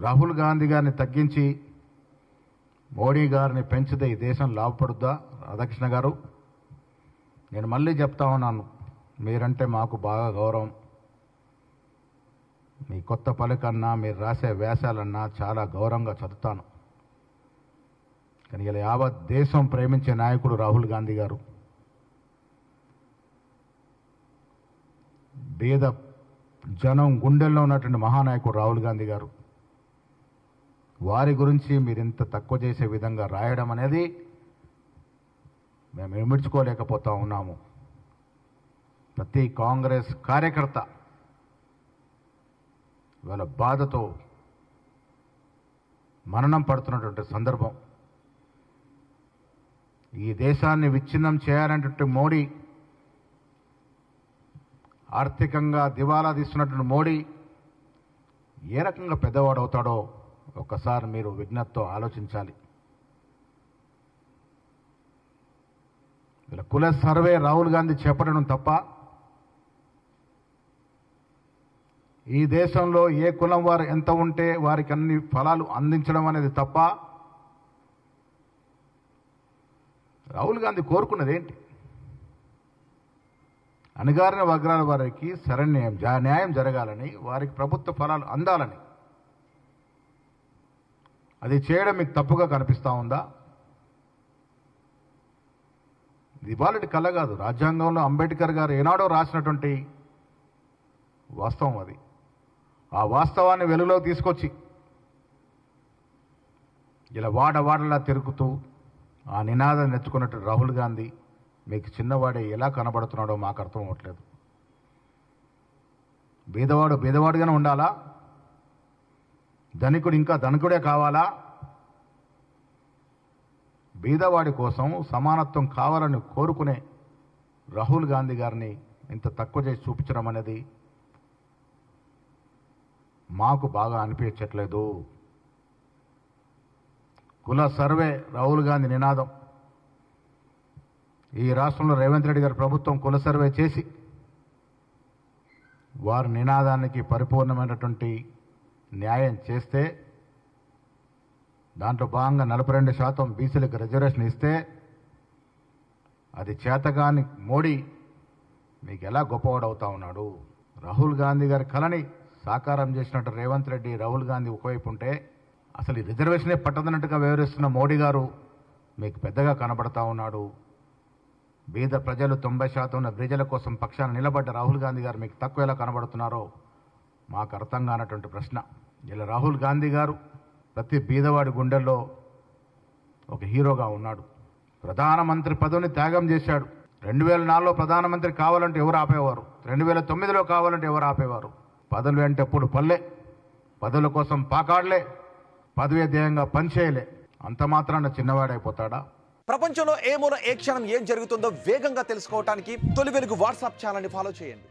రాహుల్ గాంధీ గారిని తగ్గించి మోడీ గారిని పెంచితే ఈ దేశం లాభపడుద్దా? రాధాకృష్ణ గారు, నేను మళ్ళీ చెప్తా ఉన్నాను, మీరంటే మాకు బాగా గౌరవం. మీ కొత్త పలుకన్నా మీరు రాసే వ్యాసాలన్నా చాలా గౌరవంగా చదువుతాను. కానీ ఇలా యావత్ దేశం ప్రేమించే నాయకుడు రాహుల్ గాంధీ గారు. పేద జనం గుండెల్లో ఉన్నటువంటి మహానాయకుడు రాహుల్ గాంధీ గారు. వారి గురించి మీరు ఇంత తక్కువ చేసే విధంగా రాయడం అనేది మేము ఇమిడ్చుకోలేకపోతా ఉన్నాము. ప్రతి కాంగ్రెస్ కార్యకర్త వాళ్ళ బాధతో మరణం పడుతున్నటువంటి సందర్భం. ఈ దేశాన్ని విచ్ఛిన్నం చేయాలనేటువంటి మోడీ, ఆర్థికంగా దివాలా తీస్తున్నటువంటి మోడీ ఏ రకంగా పెద్దవాడు అవుతాడో ఒక్కసారి మీరు విజ్ఞతతో ఆలోచించాలి. ఇలా కుల సర్వే రాహుల్ గాంధీ చేపట్టడం తప్ప, ఈ దేశంలో ఏ కులం వారు ఎంత ఉంటే వారికి అన్ని ఫలాలు అందించడం అనేది తప్ప, రాహుల్ గాంధీ కోరుకున్నది ఏంటి? అణగారిన వర్గాల వారికి సరైన న్యాయం జరగాలని, వారికి ప్రభుత్వ ఫలాలు అందాలని. అది చేయడం మీకు తప్పుగా కనిపిస్తూ ఉందా? ఇది ఇవాళటి కళ కాదు. రాజ్యాంగంలో అంబేద్కర్ గారు ఏనాడో రాసినటువంటి వాస్తవం అది. ఆ వాస్తవాన్ని వెలుగులో తీసుకొచ్చి ఇలా వాడవాడలా తిరుగుతూ ఆ నినాదం నెచ్చుకున్నట్టు రాహుల్ గాంధీ మీకు చిన్నవాడే ఎలా కనబడుతున్నాడో మాకు అర్థం అవ్వట్లేదు. బీదవాడు బీదవాడుగానే ఉండాలా? ధనికుడు ఇంకా ధనికుడే కావాలా? బీదవాడి కోసం సమానత్వం కావాలని కోరుకునే రాహుల్ గాంధీ గారిని ఇంత తక్కువ చేసి చూపించడం అనేది మాకు బాగా అనిపించట్లేదు. కుల సర్వే రాహుల్ గాంధీ నినాదం. ఈ రాష్ట్రంలో రేవంత్ రెడ్డి గారి ప్రభుత్వం కుల సర్వే చేసి వారి నినాదానికి పరిపూర్ణమైనటువంటి న్యాయం చేస్తే, దాంట్లో భాగంగా 42% బీసీలకు రిజర్వేషన్ ఇస్తే, అది చేతగాని మోడీ మీకు ఎలా గొప్పవాడవుతా ఉన్నాడు? రాహుల్ గాంధీ గారి కళని సాకారం చేసినట్టు రేవంత్ రెడ్డి, రాహుల్ గాంధీ ఒకవైపు ఉంటే, అసలు ఈ రిజర్వేషనే పట్టదన్నట్టుగా వ్యవహరిస్తున్న మోడీ గారు మీకు పెద్దగా కనబడతా ఉన్నాడు. బీద ప్రజలు 90% ఉన్న ప్రజల కోసం పక్షాన నిలబడ్డ రాహుల్ గాంధీ గారు మీకు తక్కువ ఎలా కనబడుతున్నారో మాకు అర్థం కానటువంటి ప్రశ్న. ఇలా రాహుల్ గాంధీ గారు ప్రతి బీదవాడి గుండెల్లో ఒక హీరోగా ఉన్నాడు. ప్రధానమంత్రి పదవిని త్యాగం చేశాడు. 2004లో ప్రధానమంత్రి కావాలంటే ఎవరు ఆపేవారు? 2009లో కావాలంటే ఎవరు ఆపేవారు? పదవులు అంటే ఎప్పుడు పల్లె, పదవుల కోసం పాకాడలే, పదవీ ధ్యేయంగా పనిచేయలే. అంత మాత్రాన చిన్నవాడైపోతాడా? ప్రపంచంలో ఏ మూల ఏ క్షణం ఏం జరుగుతుందో వేగంగా తెలుసుకోవడానికి తొలి వెలుగు వాట్సాప్ ఛానల్ని ఫాలో చేయండి.